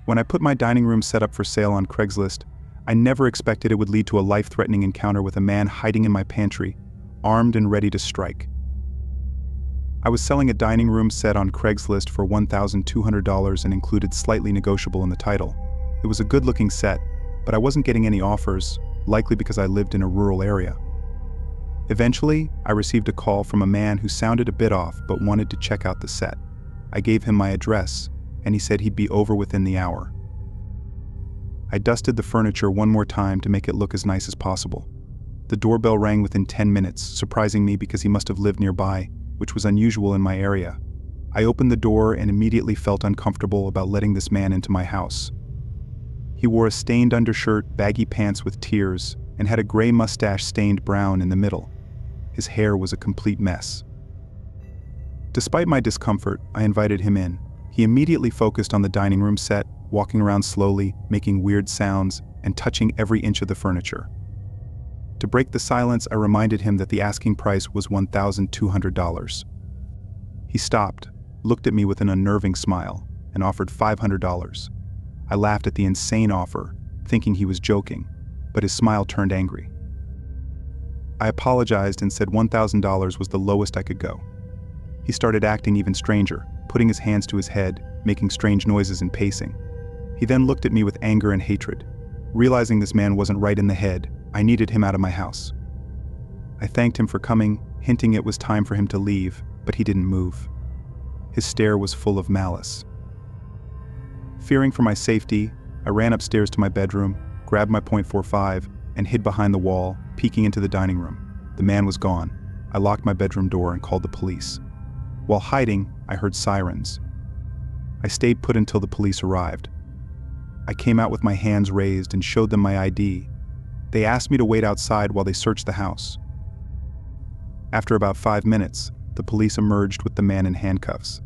When I put my dining room setup for sale on Craigslist, I never expected it would lead to a life-threatening encounter with a man hiding in my pantry, armed and ready to strike. I was selling a dining room set on Craigslist for $1,200 and included slightly negotiable in the title. It was a good-looking set, but I wasn't getting any offers, likely because I lived in a rural area. Eventually, I received a call from a man who sounded a bit off but wanted to check out the set. I gave him my address, and he said he'd be over within the hour. I dusted the furniture one more time to make it look as nice as possible. The doorbell rang within 10 minutes, surprising me because he must have lived nearby, which was unusual in my area. I opened the door and immediately felt uncomfortable about letting this man into my house. He wore a stained undershirt, baggy pants with tears, and had a gray mustache stained brown in the middle. His hair was a complete mess. Despite my discomfort, I invited him in. He immediately focused on the dining room set, walking around slowly, making weird sounds, and touching every inch of the furniture. To break the silence, I reminded him that the asking price was $1,200. He stopped, looked at me with an unnerving smile, and offered $500. I laughed at the insane offer, thinking he was joking, but his smile turned angry. I apologized and said $1,000 was the lowest I could go. He started acting even stranger, putting his hands to his head, making strange noises and pacing. He then looked at me with anger and hatred. Realizing this man wasn't right in the head, I needed him out of my house. I thanked him for coming, hinting it was time for him to leave, but he didn't move. His stare was full of malice. Fearing for my safety, I ran upstairs to my bedroom, grabbed my .45, and hid behind the wall, peeking into the dining room. The man was gone. I locked my bedroom door and called the police. While hiding, I heard sirens. I stayed put until the police arrived. I came out with my hands raised and showed them my ID. They asked me to wait outside while they searched the house. After about 5 minutes, the police emerged with the man in handcuffs.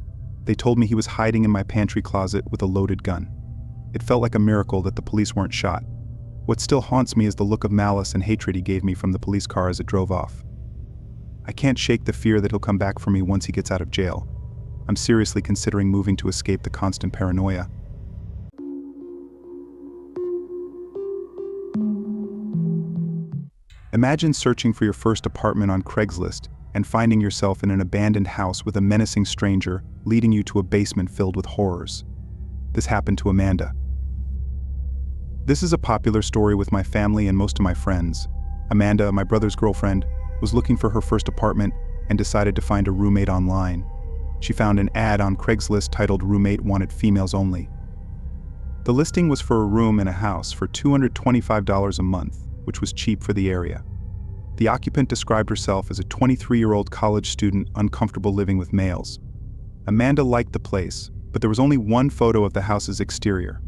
They told me he was hiding in my pantry closet with a loaded gun. It felt like a miracle that the police weren't shot. What still haunts me is the look of malice and hatred he gave me from the police car as it drove off. I can't shake the fear that he'll come back for me once he gets out of jail. I'm seriously considering moving to escape the constant paranoia. Imagine searching for your first apartment on Craigslist and finding yourself in an abandoned house with a menacing stranger leading you to a basement filled with horrors. This happened to Amanda. This is a popular story with my family and most of my friends. Amanda, my brother's girlfriend, was looking for her first apartment and decided to find a roommate online. She found an ad on Craigslist titled "Roommate Wanted Females Only." The listing was for a room in a house for $225 a month, which was cheap for the area. The occupant described herself as a 23-year-old college student uncomfortable living with males. Amanda liked the place, but there was only one photo of the house's exterior.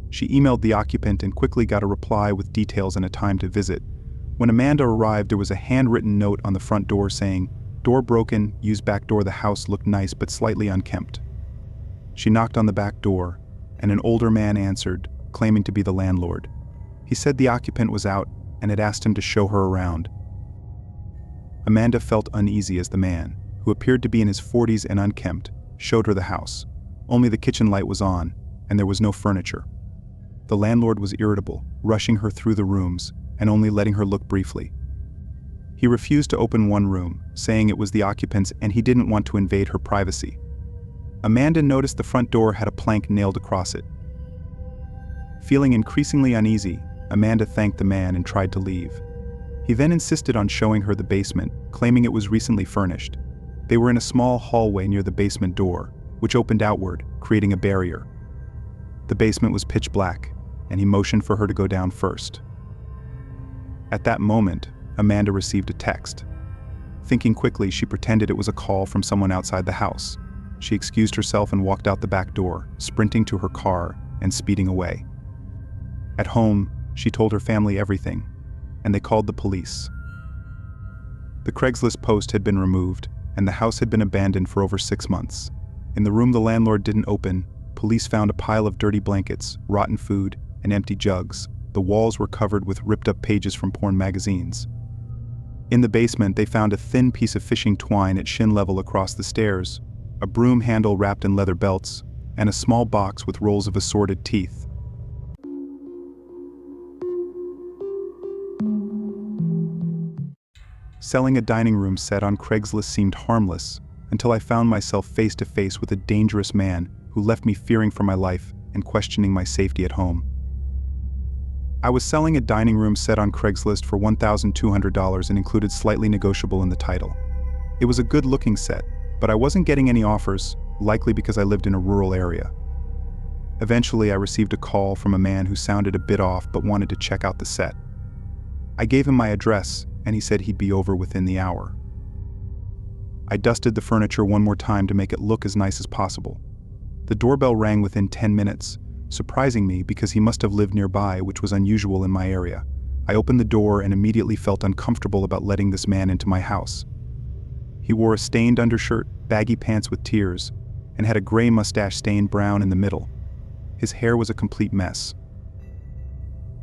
She emailed the occupant and quickly got a reply with details and a time to visit. When Amanda arrived, there was a handwritten note on the front door saying, "Door broken, use back door. The house looked nice but slightly unkempt." She knocked on the back door, and an older man answered, claiming to be the landlord. He said the occupant was out and had asked him to show her around. Amanda felt uneasy as the man, who appeared to be in his 40s and unkempt, showed her the house. Only the kitchen light was on, and there was no furniture. The landlord was irritable, rushing her through the rooms and only letting her look briefly. He refused to open one room, saying it was the occupant's and he didn't want to invade her privacy. Amanda noticed the front door had a plank nailed across it. Feeling increasingly uneasy, Amanda thanked the man and tried to leave. He then insisted on showing her the basement, claiming it was recently furnished. They were in a small hallway near the basement door, which opened outward, creating a barrier. The basement was pitch black, and he motioned for her to go down first. At that moment, Amanda received a text. Thinking quickly, she pretended it was a call from someone outside the house. She excused herself and walked out the back door, sprinting to her car and speeding away. At home, she told her family everything, and they called the police. The Craigslist post had been removed, and the house had been abandoned for over 6 months. In the room the landlord didn't open, police found a pile of dirty blankets, rotten food, and empty jugs. The walls were covered with ripped-up pages from porn magazines. In the basement, they found a thin piece of fishing twine at shin level across the stairs, a broom handle wrapped in leather belts, and a small box with rolls of assorted teeth. Selling a dining room set on Craigslist seemed harmless until I found myself face to face with a dangerous man who left me fearing for my life and questioning my safety at home. I was selling a dining room set on Craigslist for $1,200 and included slightly negotiable in the title. It was a good-looking set, but I wasn't getting any offers, likely because I lived in a rural area. Eventually, I received a call from a man who sounded a bit off but wanted to check out the set. I gave him my address, and he said he'd be over within the hour. I dusted the furniture one more time to make it look as nice as possible. The doorbell rang within 10 minutes, surprising me because he must have lived nearby, which was unusual in my area. I opened the door and immediately felt uncomfortable about letting this man into my house. He wore a stained undershirt, baggy pants with tears, and had a gray mustache stained brown in the middle. His hair was a complete mess.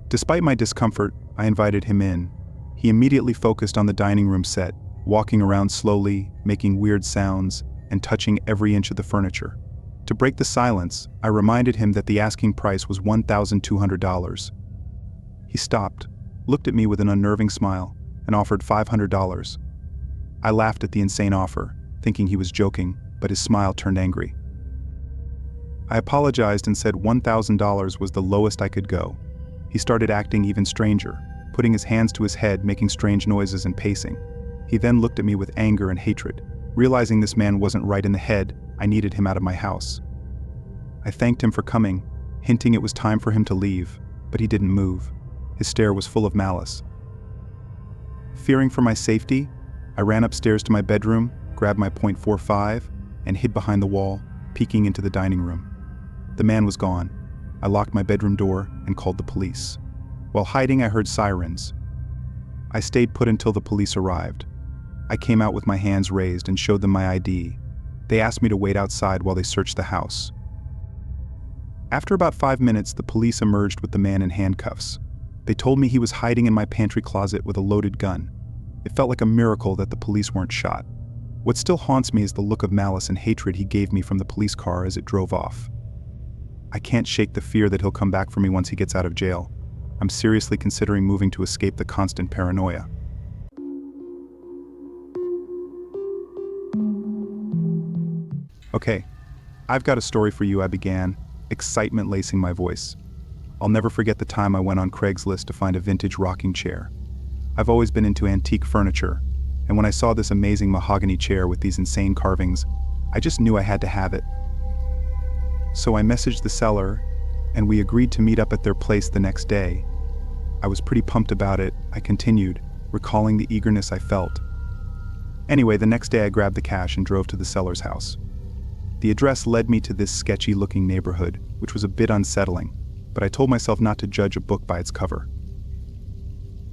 Despite my discomfort, I invited him in. He immediately focused on the dining room set, walking around slowly, making weird sounds, and touching every inch of the furniture. To break the silence, I reminded him that the asking price was $1,200. He stopped, looked at me with an unnerving smile, and offered $500. I laughed at the insane offer, thinking he was joking, but his smile turned angry. I apologized and said $1,000 was the lowest I could go. He started acting even stranger, putting his hands to his head, making strange noises and pacing. He then looked at me with anger and hatred. Realizing this man wasn't right in the head, I needed him out of my house. I thanked him for coming, hinting it was time for him to leave, but he didn't move. His stare was full of malice. Fearing for my safety, I ran upstairs to my bedroom, grabbed my .45, and hid behind the wall, peeking into the dining room. The man was gone. I locked my bedroom door and called the police. While hiding, I heard sirens. I stayed put until the police arrived. I came out with my hands raised and showed them my ID. They asked me to wait outside while they searched the house. After about 5 minutes, the police emerged with the man in handcuffs. They told me he was hiding in my pantry closet with a loaded gun. It felt like a miracle that the police weren't shot. What still haunts me is the look of malice and hatred he gave me from the police car as it drove off. I can't shake the fear that he'll come back for me once he gets out of jail. I'm seriously considering moving to escape the constant paranoia. Okay, I've got a story for you, I began, excitement lacing my voice. I'll never forget the time I went on Craigslist to find a vintage rocking chair. I've always been into antique furniture, and when I saw this amazing mahogany chair with these insane carvings, I just knew I had to have it. So I messaged the seller, and we agreed to meet up at their place the next day. I was pretty pumped about it, I continued, recalling the eagerness I felt. Anyway, the next day I grabbed the cash and drove to the seller's house. The address led me to this sketchy-looking neighborhood, which was a bit unsettling, but I told myself not to judge a book by its cover.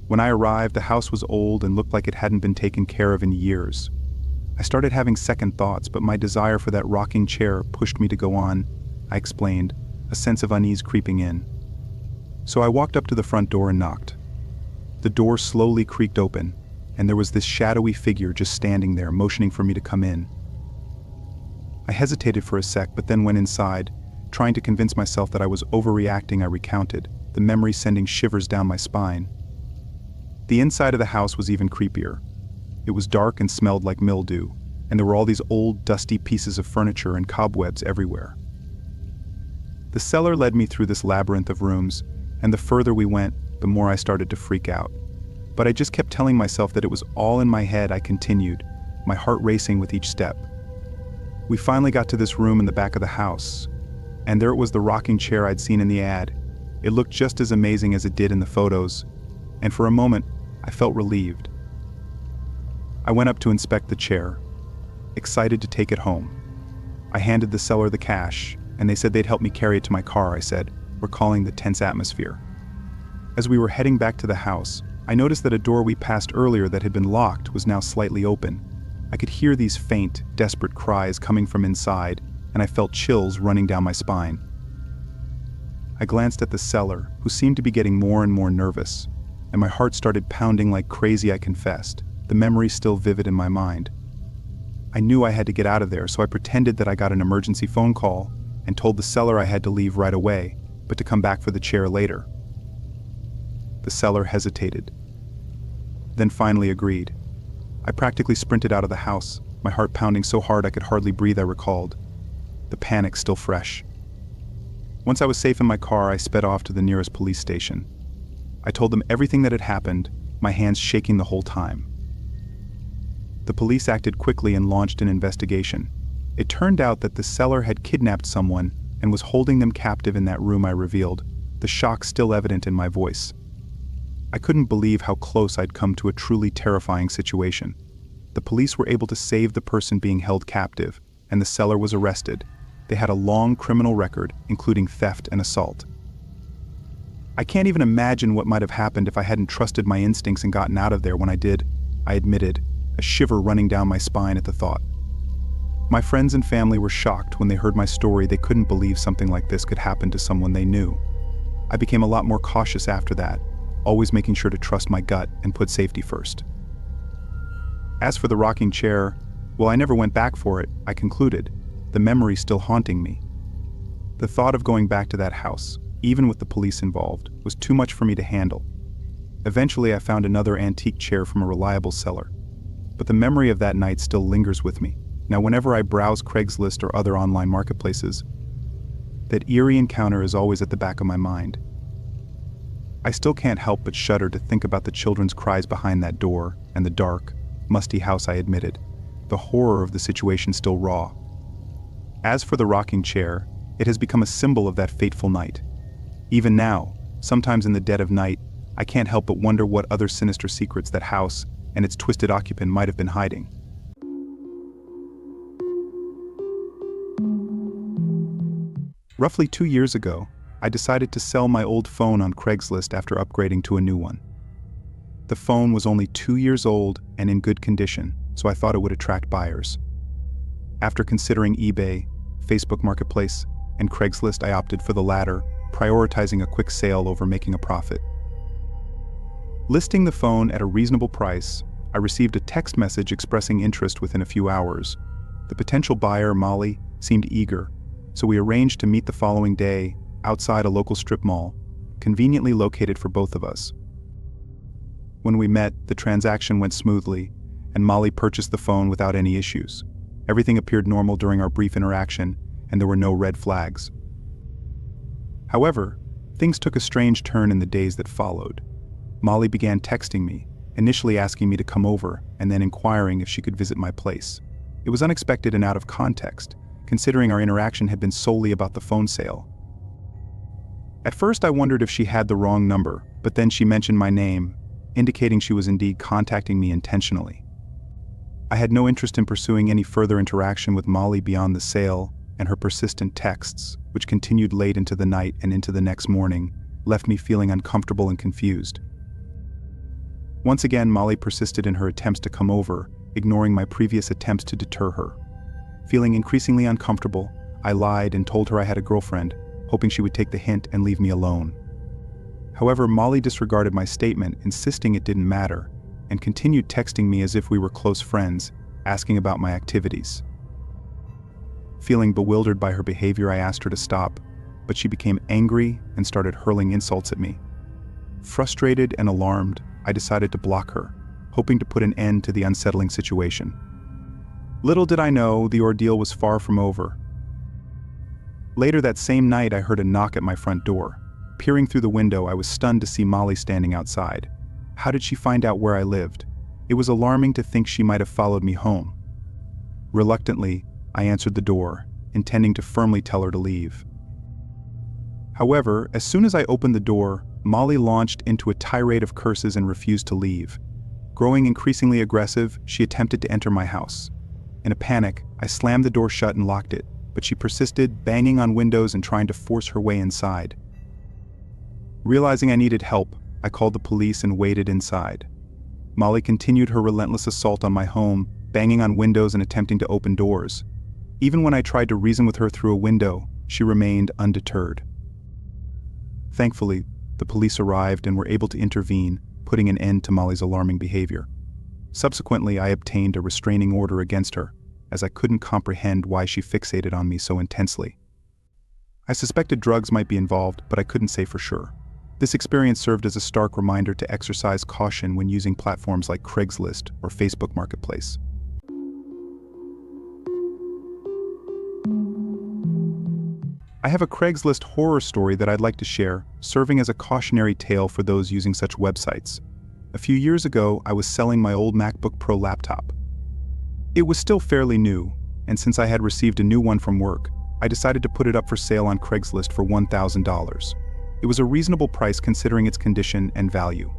When I arrived, the house was old and looked like it hadn't been taken care of in years. I started having second thoughts, but my desire for that rocking chair pushed me to go on, I explained, a sense of unease creeping in. So I walked up to the front door and knocked. The door slowly creaked open, and there was this shadowy figure just standing there, motioning for me to come in. I hesitated for a sec, but then went inside, trying to convince myself that I was overreacting. I recounted, the memory sending shivers down my spine. The inside of the house was even creepier. It was dark and smelled like mildew, and there were all these old, dusty pieces of furniture and cobwebs everywhere. The seller led me through this labyrinth of rooms, and the further we went, the more I started to freak out. But I just kept telling myself that it was all in my head. I continued, my heart racing with each step. We finally got to this room in the back of the house, and there it was, the rocking chair I'd seen in the ad. It looked just as amazing as it did in the photos, and for a moment, I felt relieved. I went up to inspect the chair, excited to take it home. I handed the seller the cash, and they said they'd help me carry it to my car, I said, recalling the tense atmosphere. As we were heading back to the house, I noticed that a door we passed earlier that had been locked was now slightly open. I could hear these faint, desperate cries coming from inside, and I felt chills running down my spine. I glanced at the seller, who seemed to be getting more and more nervous, and my heart started pounding like crazy, I confessed, the memory still vivid in my mind. I knew I had to get out of there, so I pretended that I got an emergency phone call and told the seller I had to leave right away, but to come back for the chair later. The seller hesitated, then finally agreed. I practically sprinted out of the house, my heart pounding so hard I could hardly breathe, I recalled, the panic still fresh. Once I was safe in my car, I sped off to the nearest police station. I told them everything that had happened, my hands shaking the whole time. The police acted quickly and launched an investigation. It turned out that the seller had kidnapped someone and was holding them captive in that room I revealed, the shock still evident in my voice. I couldn't believe how close I'd come to a truly terrifying situation. The police were able to save the person being held captive, and the seller was arrested. They had a long criminal record, including theft and assault. I can't even imagine what might have happened if I hadn't trusted my instincts and gotten out of there when I did, I admitted, a shiver running down my spine at the thought. My friends and family were shocked when they heard my story. They couldn't believe something like this could happen to someone they knew. I became a lot more cautious after that, always making sure to trust my gut and put safety first. As for the rocking chair, well, I never went back for it, I concluded, the memory still haunting me. The thought of going back to that house, even with the police involved, was too much for me to handle. Eventually, I found another antique chair from a reliable seller. But the memory of that night still lingers with me. Now, whenever I browse Craigslist or other online marketplaces, that eerie encounter is always at the back of my mind. I still can't help but shudder to think about the children's cries behind that door and the dark, musty house I admitted. The horror of the situation still raw. As for the rocking chair, it has become a symbol of that fateful night. Even now, sometimes in the dead of night, I can't help but wonder what other sinister secrets that house and its twisted occupant might have been hiding. Roughly 2 years ago, I decided to sell my old phone on Craigslist after upgrading to a new one. The phone was only 2 years old and in good condition, so I thought it would attract buyers. After considering eBay, Facebook Marketplace, and Craigslist, I opted for the latter, prioritizing a quick sale over making a profit. Listing the phone at a reasonable price, I received a text message expressing interest within a few hours. The potential buyer, Molly, seemed eager, so we arranged to meet the following day outside a local strip mall, conveniently located for both of us. When we met, the transaction went smoothly, and Molly purchased the phone without any issues. Everything appeared normal during our brief interaction, and there were no red flags. However, things took a strange turn in the days that followed. Molly began texting me, initially asking me to come over, and then inquiring if she could visit my place. It was unexpected and out of context, considering our interaction had been solely about the phone sale. At first I wondered if she had the wrong number, but then she mentioned my name, indicating she was indeed contacting me intentionally. I had no interest in pursuing any further interaction with Molly beyond the sale, and her persistent texts, which continued late into the night and into the next morning, left me feeling uncomfortable and confused. Once again, Molly persisted in her attempts to come over, ignoring my previous attempts to deter her. Feeling increasingly uncomfortable, I lied and told her I had a girlfriend, hoping she would take the hint and leave me alone. However, Molly disregarded my statement, insisting it didn't matter, and continued texting me as if we were close friends, asking about my activities. Feeling bewildered by her behavior, I asked her to stop, but she became angry and started hurling insults at me. Frustrated and alarmed, I decided to block her, hoping to put an end to the unsettling situation. Little did I know, the ordeal was far from over. Later that same night, I heard a knock at my front door. Peering through the window, I was stunned to see Molly standing outside. How did she find out where I lived? It was alarming to think she might have followed me home. Reluctantly, I answered the door, intending to firmly tell her to leave. However, as soon as I opened the door, Molly launched into a tirade of curses and refused to leave. Growing increasingly aggressive, she attempted to enter my house. In a panic, I slammed the door shut and locked it, but she persisted, banging on windows and trying to force her way inside. Realizing I needed help, I called the police and waited inside. Molly continued her relentless assault on my home, banging on windows and attempting to open doors. Even when I tried to reason with her through a window, she remained undeterred. Thankfully, the police arrived and were able to intervene, putting an end to Molly's alarming behavior. Subsequently, I obtained a restraining order against her, as I couldn't comprehend why she fixated on me so intensely. I suspected drugs might be involved, but I couldn't say for sure. This experience served as a stark reminder to exercise caution when using platforms like Craigslist or Facebook Marketplace. I have a Craigslist horror story that I'd like to share, serving as a cautionary tale for those using such websites. A few years ago, I was selling my old MacBook Pro laptop. It was still fairly new, and since I had received a new one from work, I decided to put it up for sale on Craigslist for $1,000. It was a reasonable price considering its condition and value.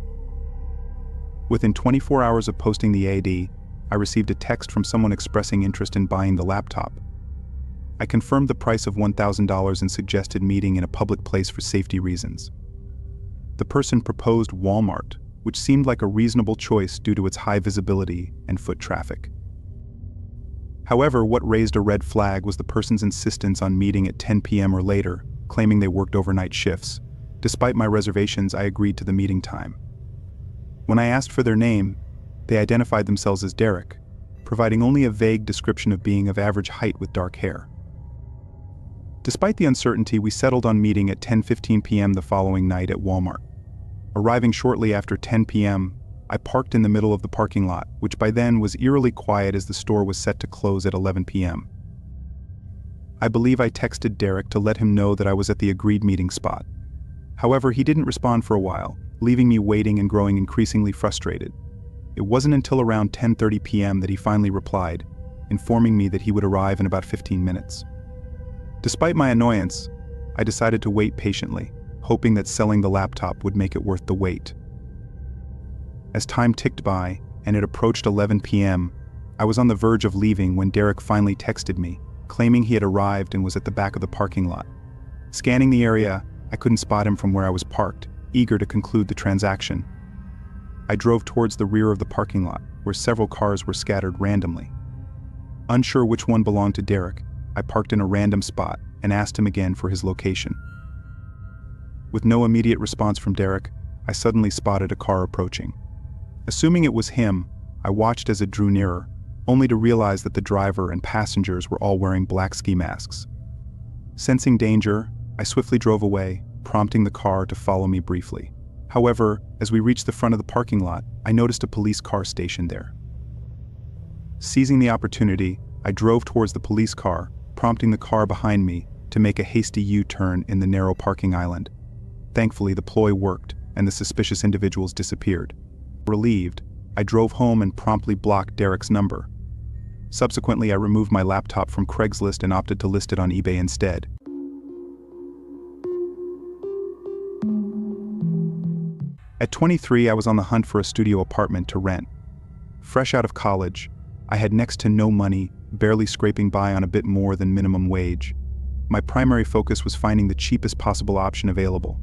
Within 24 hours of posting the ad, I received a text from someone expressing interest in buying the laptop. I confirmed the price of $1,000 and suggested meeting in a public place for safety reasons. The person proposed Walmart, which seemed like a reasonable choice due to its high visibility and foot traffic. However, what raised a red flag was the person's insistence on meeting at 10 p.m. or later, claiming they worked overnight shifts. Despite my reservations, I agreed to the meeting time. When I asked for their name, they identified themselves as Derek, providing only a vague description of being of average height with dark hair. Despite the uncertainty, we settled on meeting at 10:15 p.m. the following night at Walmart. Arriving shortly after 10 p.m., I parked in the middle of the parking lot, which by then was eerily quiet as the store was set to close at 11 p.m. I believe I texted Derek to let him know that I was at the agreed meeting spot. However, he didn't respond for a while, leaving me waiting and growing increasingly frustrated. It wasn't until around 10:30 p.m. that he finally replied, informing me that he would arrive in about 15 minutes. Despite my annoyance, I decided to wait patiently, hoping that selling the laptop would make it worth the wait. As time ticked by and it approached 11 p.m., I was on the verge of leaving when Derek finally texted me, claiming he had arrived and was at the back of the parking lot. Scanning the area, I couldn't spot him from where I was parked, eager to conclude the transaction. I drove towards the rear of the parking lot, where several cars were scattered randomly. Unsure which one belonged to Derek, I parked in a random spot and asked him again for his location. With no immediate response from Derek, I suddenly spotted a car approaching. Assuming it was him, I watched as it drew nearer, only to realize that the driver and passengers were all wearing black ski masks. Sensing danger, I swiftly drove away, prompting the car to follow me briefly. However, as we reached the front of the parking lot, I noticed a police car stationed there. Seizing the opportunity, I drove towards the police car, prompting the car behind me to make a hasty U-turn in the narrow parking island. Thankfully, the ploy worked, and the suspicious individuals disappeared. Relieved, I drove home and promptly blocked Derek's number. Subsequently, I removed my laptop from Craigslist and opted to list it on eBay instead. At 23, I was on the hunt for a studio apartment to rent. Fresh out of college, I had next to no money, barely scraping by on a bit more than minimum wage. My primary focus was finding the cheapest possible option available.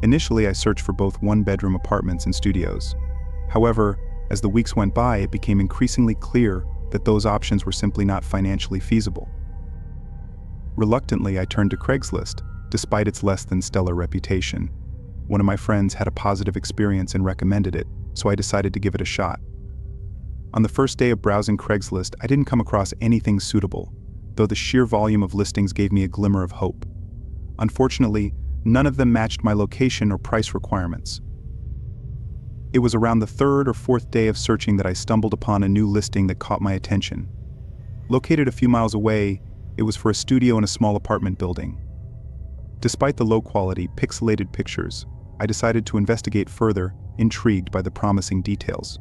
Initially, I searched for both one-bedroom apartments and studios. However, as the weeks went by, it became increasingly clear that those options were simply not financially feasible. Reluctantly, I turned to Craigslist, despite its less than stellar reputation. One of my friends had a positive experience and recommended it, so I decided to give it a shot. On the first day of browsing Craigslist, I didn't come across anything suitable, though the sheer volume of listings gave me a glimmer of hope. Unfortunately, none of them matched my location or price requirements. It was around the third or fourth day of searching that I stumbled upon a new listing that caught my attention. Located a few miles away, it was for a studio in a small apartment building. Despite the low-quality, pixelated pictures, I decided to investigate further, intrigued by the promising details.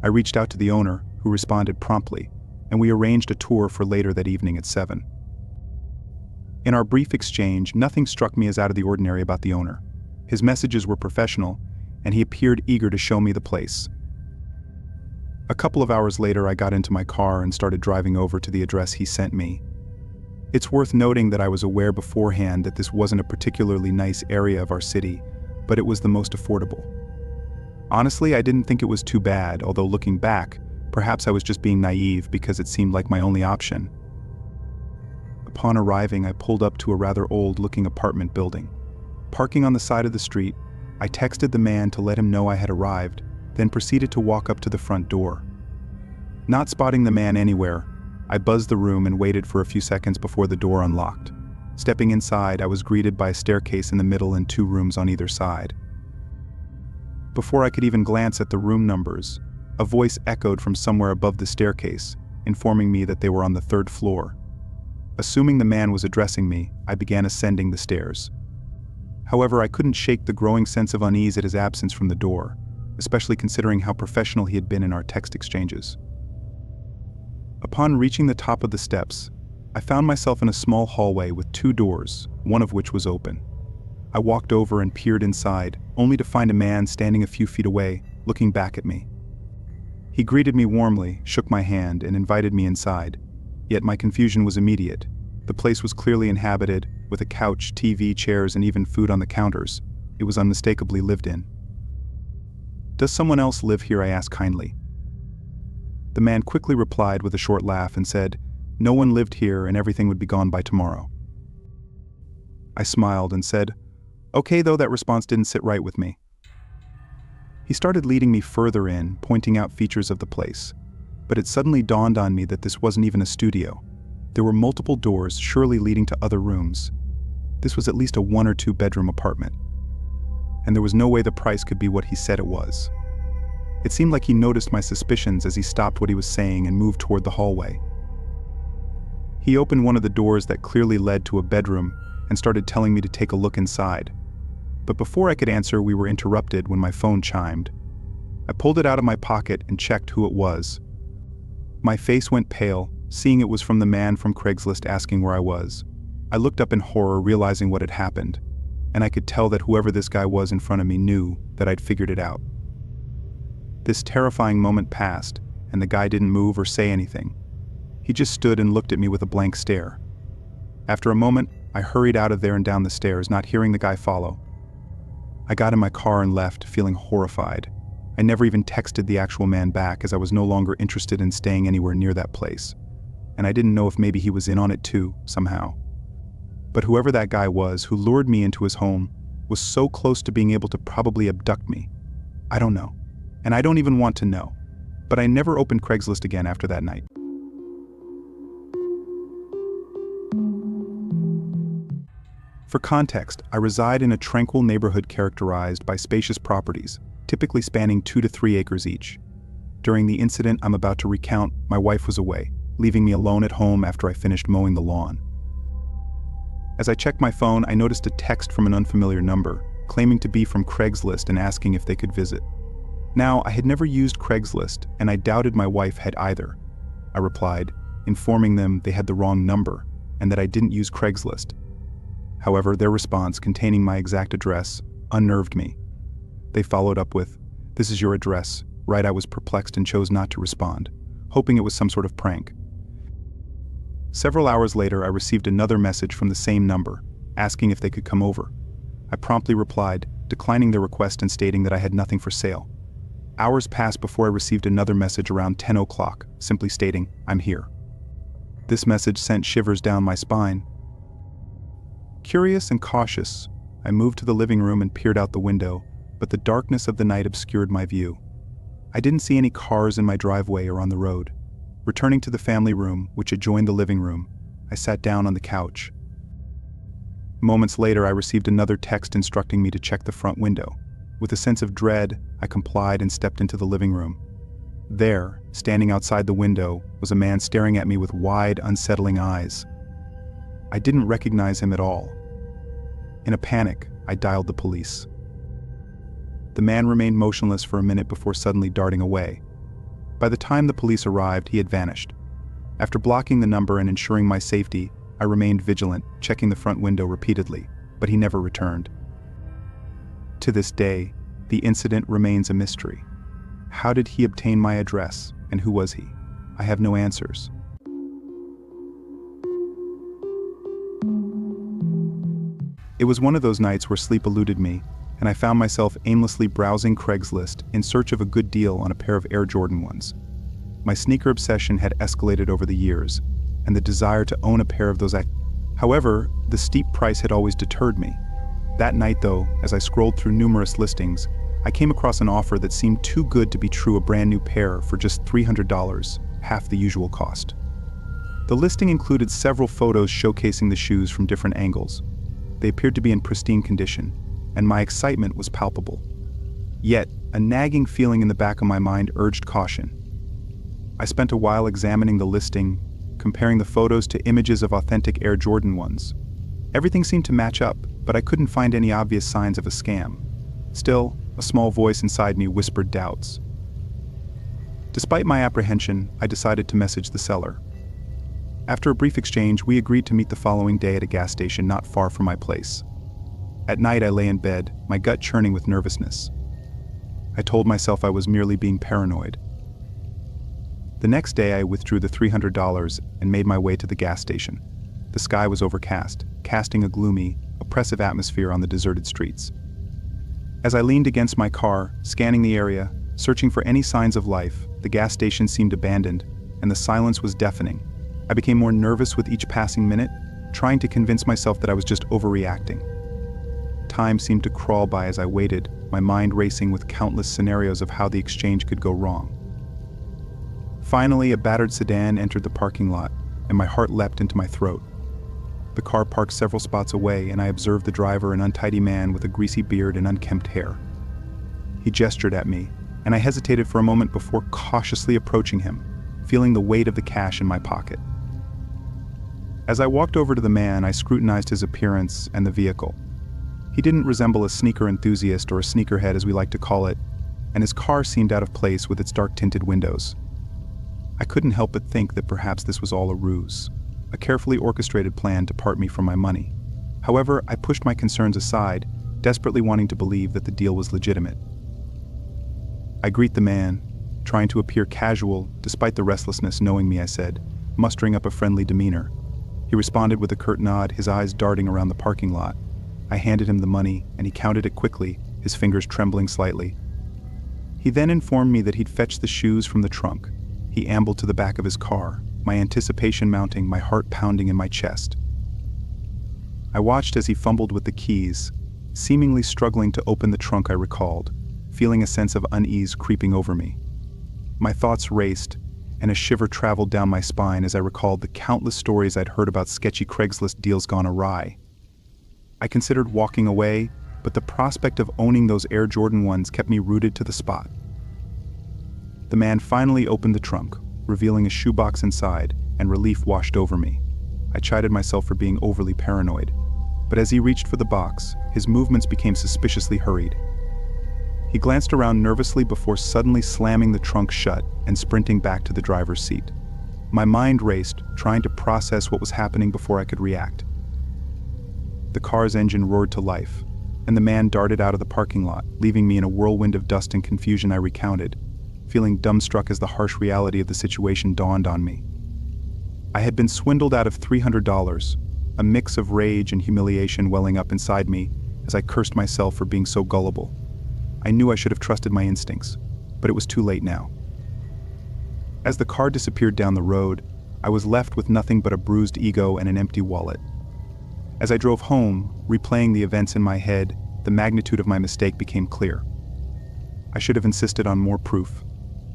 I reached out to the owner, who responded promptly, and we arranged a tour for later that evening at 7. In our brief exchange, nothing struck me as out of the ordinary about the owner. His messages were professional, and he appeared eager to show me the place. A couple of hours later, I got into my car and started driving over to the address he sent me. It's worth noting that I was aware beforehand that this wasn't a particularly nice area of our city, but it was the most affordable. Honestly, I didn't think it was too bad, although looking back, perhaps I was just being naive because it seemed like my only option. Upon arriving, I pulled up to a rather old-looking apartment building. Parking on the side of the street, I texted the man to let him know I had arrived, then proceeded to walk up to the front door. Not spotting the man anywhere, I buzzed the room and waited for a few seconds before the door unlocked. Stepping inside, I was greeted by a staircase in the middle and 2 rooms on either side. Before I could even glance at the room numbers, a voice echoed from somewhere above the staircase, informing me that they were on the 3rd floor. Assuming the man was addressing me, I began ascending the stairs. However, I couldn't shake the growing sense of unease at his absence from the door, especially considering how professional he had been in our text exchanges. Upon reaching the top of the steps, I found myself in a small hallway with 2 doors, one of which was open. I walked over and peered inside, only to find a man standing a few feet away, looking back at me. He greeted me warmly, shook my hand, and invited me inside. Yet my confusion was immediate. The place was clearly inhabited, with a couch, TV, chairs, and even food on the counters. It was unmistakably lived in. "Does someone else live here?" I asked kindly. The man quickly replied with a short laugh and said, "No one lived here and everything would be gone by tomorrow." I smiled and said, "Okay, though that response didn't sit right with me." He started leading me further in, pointing out features of the place. But it suddenly dawned on me that this wasn't even a studio. There were multiple doors, surely leading to other rooms. This was at least a 1 or 2 bedroom apartment. And there was no way the price could be what he said it was. It seemed like he noticed my suspicions as he stopped what he was saying and moved toward the hallway. He opened one of the doors that clearly led to a bedroom and started telling me to take a look inside. But before I could answer, we were interrupted when my phone chimed. I pulled it out of my pocket and checked who it was. My face went pale, seeing it was from the man from Craigslist asking where I was. I looked up in horror, realizing what had happened, and I could tell that whoever this guy was in front of me knew that I'd figured it out. This terrifying moment passed, and the guy didn't move or say anything. He just stood and looked at me with a blank stare. After a moment, I hurried out of there and down the stairs, not hearing the guy follow. I got in my car and left, feeling horrified. I never even texted the actual man back, as I was no longer interested in staying anywhere near that place. And I didn't know if maybe he was in on it too, somehow. But whoever that guy was who lured me into his home was so close to being able to probably abduct me. I don't know. And I don't even want to know. But I never opened Craigslist again after that night. For context, I reside in a tranquil neighborhood characterized by spacious properties, typically spanning 2 to 3 acres each. During the incident I'm about to recount, my wife was away, leaving me alone at home after I finished mowing the lawn. As I checked my phone, I noticed a text from an unfamiliar number, claiming to be from Craigslist and asking if they could visit. Now, I had never used Craigslist, and I doubted my wife had either. I replied, informing them they had the wrong number, and that I didn't use Craigslist. However, their response, containing my exact address, unnerved me. They followed up with, "This is your address," right? I was perplexed and chose not to respond, hoping it was some sort of prank. Several hours later, I received another message from the same number, asking if they could come over. I promptly replied, declining their request and stating that I had nothing for sale. Hours passed before I received another message around 10 o'clock, simply stating, "I'm here." This message sent shivers down my spine. Curious and cautious, I moved to the living room and peered out the window, but the darkness of the night obscured my view. I didn't see any cars in my driveway or on the road. Returning to the family room, which adjoined the living room, I sat down on the couch. Moments later, I received another text instructing me to check the front window. With a sense of dread, I complied and stepped into the living room. There, standing outside the window, was a man staring at me with wide, unsettling eyes. I didn't recognize him at all. In a panic, I dialed the police. The man remained motionless for a minute before suddenly darting away. By the time the police arrived, he had vanished. After blocking the number and ensuring my safety, I remained vigilant, checking the front window repeatedly, but he never returned. To this day, the incident remains a mystery. How did he obtain my address, and who was he? I have no answers. It was one of those nights where sleep eluded me, and I found myself aimlessly browsing Craigslist in search of a good deal on a pair of Air Jordan 1s. My sneaker obsession had escalated over the years, and the desire to own a pair of those. However, the steep price had always deterred me. That night, though, as I scrolled through numerous listings, I came across an offer that seemed too good to be true, a brand new pair for just $300, half the usual cost. The listing included several photos showcasing the shoes from different angles. They appeared to be in pristine condition, and my excitement was palpable. Yet, a nagging feeling in the back of my mind urged caution. I spent a while examining the listing, comparing the photos to images of authentic Air Jordan ones. Everything seemed to match up, but I couldn't find any obvious signs of a scam. Still, a small voice inside me whispered doubts. Despite my apprehension, I decided to message the seller. After a brief exchange, we agreed to meet the following day at a gas station not far from my place. At night, I lay in bed, my gut churning with nervousness. I told myself I was merely being paranoid. The next day, I withdrew the $300 and made my way to the gas station. The sky was overcast, casting a gloomy, oppressive atmosphere on the deserted streets. As I leaned against my car, scanning the area, searching for any signs of life, the gas station seemed abandoned, and the silence was deafening. I became more nervous with each passing minute, trying to convince myself that I was just overreacting. Time seemed to crawl by as I waited, my mind racing with countless scenarios of how the exchange could go wrong. Finally, a battered sedan entered the parking lot, and my heart leapt into my throat. The car parked several spots away, and I observed the driver, an untidy man with a greasy beard and unkempt hair. He gestured at me, and I hesitated for a moment before cautiously approaching him, feeling the weight of the cash in my pocket. As I walked over to the man, I scrutinized his appearance and the vehicle. He didn't resemble a sneaker enthusiast or a sneakerhead as we like to call it, and his car seemed out of place with its dark-tinted windows. I couldn't help but think that perhaps this was all a ruse, a carefully orchestrated plan to part me from my money. However, I pushed my concerns aside, desperately wanting to believe that the deal was legitimate. I greet the man, trying to appear casual despite the restlessness knowing me, I said, mustering up a friendly demeanor. He responded with a curt nod, his eyes darting around the parking lot. I handed him the money, and he counted it quickly, his fingers trembling slightly. He then informed me that he'd fetched the shoes from the trunk. He ambled to the back of his car, my anticipation mounting, my heart pounding in my chest. I watched as he fumbled with the keys, seemingly struggling to open the trunk, I recalled, feeling a sense of unease creeping over me. My thoughts raced, and a shiver traveled down my spine as I recalled the countless stories I'd heard about sketchy Craigslist deals gone awry. I considered walking away, but the prospect of owning those Air Jordan ones kept me rooted to the spot. The man finally opened the trunk, revealing a shoebox inside, and relief washed over me. I chided myself for being overly paranoid, but as he reached for the box, his movements became suspiciously hurried. He glanced around nervously before suddenly slamming the trunk shut and sprinting back to the driver's seat. My mind raced, trying to process what was happening before I could react. The car's engine roared to life, and the man darted out of the parking lot, leaving me in a whirlwind of dust and confusion. I recounted, feeling dumbstruck as the harsh reality of the situation dawned on me. I had been swindled out of $300, a mix of rage and humiliation welling up inside me as I cursed myself for being so gullible. I knew I should have trusted my instincts, but it was too late now. As the car disappeared down the road, I was left with nothing but a bruised ego and an empty wallet. As I drove home, replaying the events in my head, the magnitude of my mistake became clear. I should have insisted on more proof,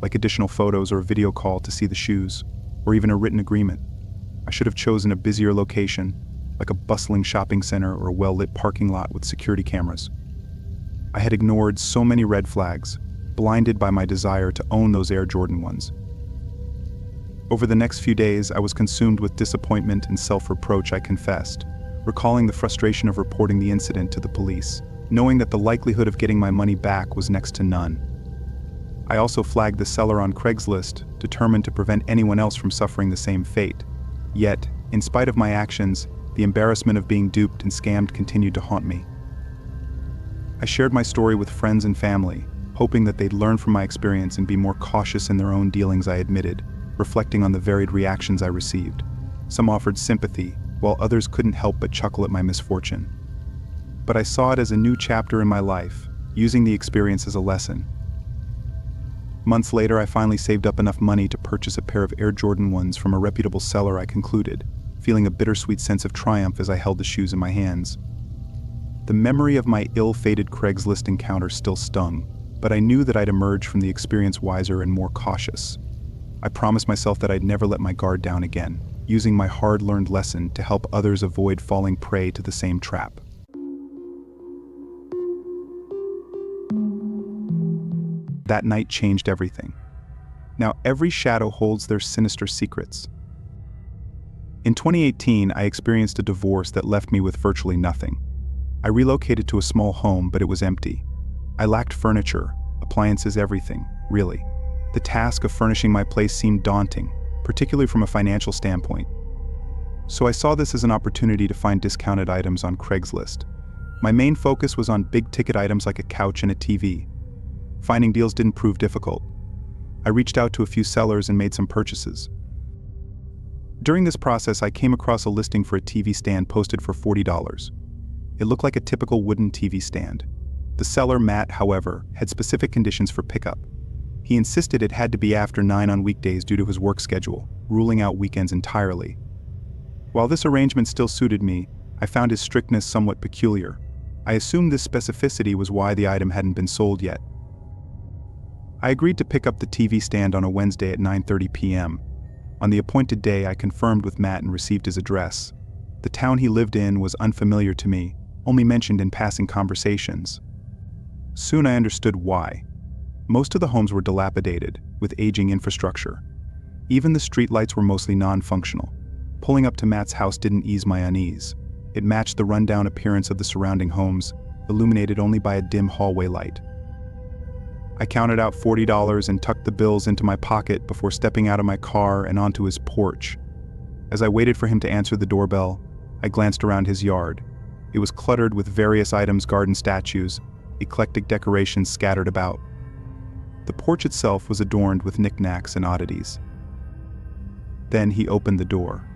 like additional photos or a video call to see the shoes, or even a written agreement. I should have chosen a busier location, like a bustling shopping center or a well-lit parking lot with security cameras. I had ignored so many red flags, blinded by my desire to own those Air Jordan ones. Over the next few days, I was consumed with disappointment and self-reproach, I confessed, recalling the frustration of reporting the incident to the police, knowing that the likelihood of getting my money back was next to none. I also flagged the seller on Craigslist, determined to prevent anyone else from suffering the same fate. Yet, in spite of my actions, the embarrassment of being duped and scammed continued to haunt me. I shared my story with friends and family, hoping that they'd learn from my experience and be more cautious in their own dealings, I admitted, reflecting on the varied reactions I received. Some offered sympathy, while others couldn't help but chuckle at my misfortune. But I saw it as a new chapter in my life, using the experience as a lesson. Months later, I finally saved up enough money to purchase a pair of Air Jordan ones from a reputable seller, I concluded, feeling a bittersweet sense of triumph as I held the shoes in my hands. The memory of my ill-fated Craigslist encounter still stung, but I knew that I'd emerge from the experience wiser and more cautious. I promised myself that I'd never let my guard down again. using my hard-learned lesson to help others avoid falling prey to the same trap. That night changed everything. Now every shadow holds their sinister secrets. In 2018, I experienced a divorce that left me with virtually nothing. I relocated to a small home, but it was empty. I lacked furniture, appliances, everything, really. The task of furnishing my place seemed daunting, particularly from a financial standpoint. So I saw this as an opportunity to find discounted items on Craigslist. My main focus was on big-ticket items like a couch and a TV. Finding deals didn't prove difficult. I reached out to a few sellers and made some purchases. During this process, I came across a listing for a TV stand posted for $40. It looked like a typical wooden TV stand. The seller, Matt, however, had specific conditions for pickup. He insisted it had to be after 9 on weekdays due to his work schedule, ruling out weekends entirely. While this arrangement still suited me, I found his strictness somewhat peculiar. I assumed this specificity was why the item hadn't been sold yet. I agreed to pick up the TV stand on a Wednesday at 9:30 p.m. On the appointed day, I confirmed with Matt and received his address. The town he lived in was unfamiliar to me, only mentioned in passing conversations. Soon I understood why. Most of the homes were dilapidated, with aging infrastructure. Even the streetlights were mostly non-functional. Pulling up to Matt's house didn't ease my unease. It matched the rundown appearance of the surrounding homes, illuminated only by a dim hallway light. I counted out $40 and tucked the bills into my pocket before stepping out of my car and onto his porch. As I waited for him to answer the doorbell, I glanced around his yard. It was cluttered with various items, garden statues, eclectic decorations scattered about. The porch itself was adorned with knickknacks and oddities. Then he opened the door.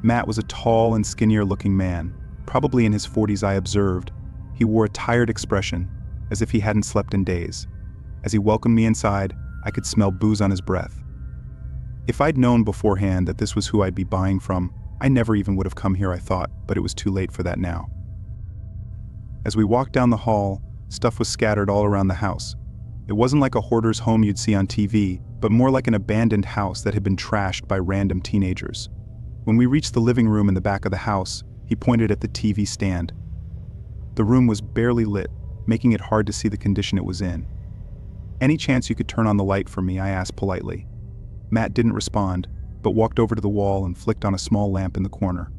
Matt was a tall and skinnier-looking man, probably in his 40s. I observed. He wore a tired expression, as if he hadn't slept in days. As he welcomed me inside, I could smell booze on his breath. If I'd known beforehand that this was who I'd be buying from, I never even would have come here, I thought, but it was too late for that now. As we walked down the hall, stuff was scattered all around the house. It wasn't like a hoarder's home you'd see on TV, but more like an abandoned house that had been trashed by random teenagers. When we reached the living room in the back of the house, he pointed at the TV stand. The room was barely lit, making it hard to see the condition it was in. "Any chance you could turn on the light for me?" I asked politely. Matt didn't respond, but walked over to the wall and flicked on a small lamp in the corner.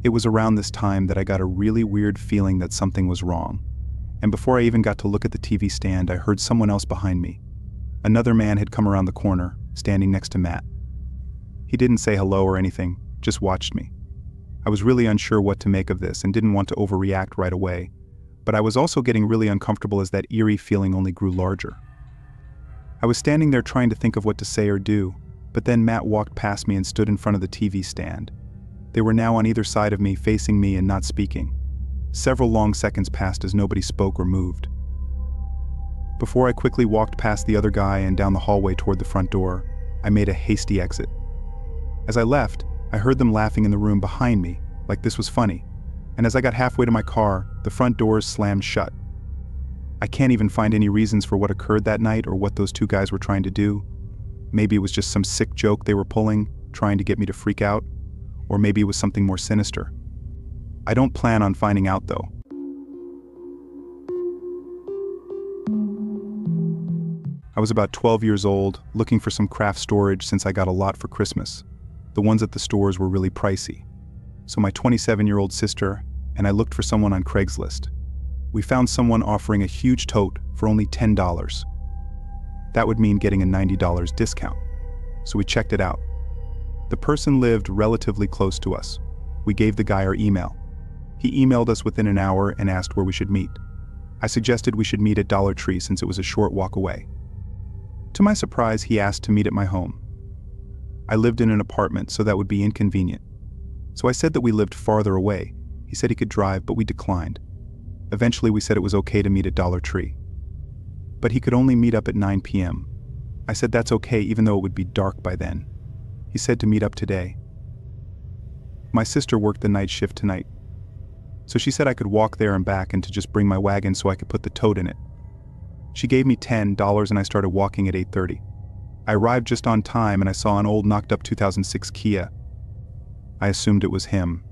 It was around this time that I got a really weird feeling that something was wrong. And before I even got to look at the TV stand, I heard someone else behind me. Another man had come around the corner, standing next to Matt. He didn't say hello or anything, just watched me. I was really unsure what to make of this and didn't want to overreact right away, but I was also getting really uncomfortable as that eerie feeling only grew larger. I was standing there trying to think of what to say or do, but then Matt walked past me and stood in front of the TV stand. They were now on either side of me, facing me and not speaking. Several long seconds passed as nobody spoke or moved. Before I quickly walked past the other guy and down the hallway toward the front door, I made a hasty exit. As I left, I heard them laughing in the room behind me, like this was funny, and as I got halfway to my car, the front doors slammed shut. I can't even find any reasons for what occurred that night or what those two guys were trying to do. Maybe it was just some sick joke they were pulling, trying to get me to freak out, or maybe it was something more sinister. I don't plan on finding out, though. I was about 12 years old, looking for some craft storage since I got a lot for Christmas. The ones at the stores were really pricey. So my 27-year-old sister and I looked for someone on Craigslist. We found someone offering a huge tote for only $10. That would mean getting a $90 discount. So we checked it out. The person lived relatively close to us. We gave the guy our email. He emailed us within an hour and asked where we should meet. I suggested we should meet at Dollar Tree since it was a short walk away. To my surprise, he asked to meet at my home. I lived in an apartment, so that would be inconvenient. So I said that we lived farther away. He said he could drive, but we declined. Eventually, we said it was okay to meet at Dollar Tree. But he could only meet up at 9 p.m. I said that's okay, even though it would be dark by then. He said to meet up today. My sister worked the night shift tonight, so she said I could walk there and back and to just bring my wagon so I could put the tote in it. She gave me $10 and I started walking at 8:30. I arrived just on time and I saw an old knocked-up 2006 Kia. I assumed it was him.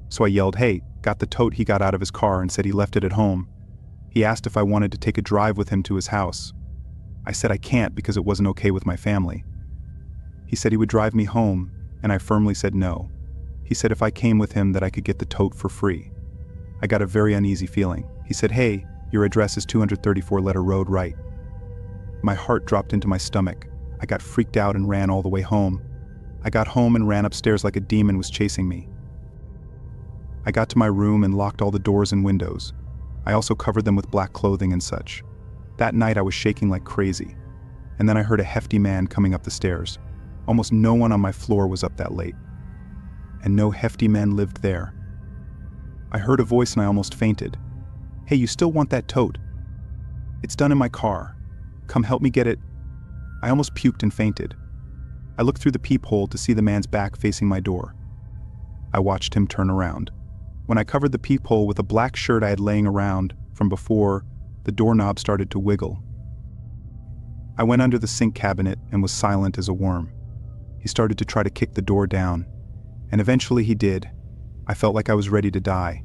So I yelled, "Hey," got the tote he got out of his car and said he left it at home. He asked if I wanted to take a drive with him to his house. I said I can't because it wasn't okay with my family. He said he would drive me home, and I firmly said no. He said if I came with him that I could get the tote for free. I got a very uneasy feeling. He said, "Hey, your address is 234 Letter Road, right?" My heart dropped into my stomach. I got freaked out and ran all the way home. I got home and ran upstairs like a demon was chasing me. I got to my room and locked all the doors and windows. I also covered them with black clothing and such. That night I was shaking like crazy. And then I heard a hefty man coming up the stairs. Almost no one on my floor was up that late. And no hefty men lived there. I heard a voice and I almost fainted. "Hey, you still want that tote? It's done in my car. Come help me get it." I almost puked and fainted. I looked through the peephole to see the man's back facing my door. I watched him turn around. When I covered the peephole with a black shirt I had laying around from before, the doorknob started to wiggle. I went under the sink cabinet and was silent as a worm. He started to try to kick the door down, and eventually he did. I felt like I was ready to die.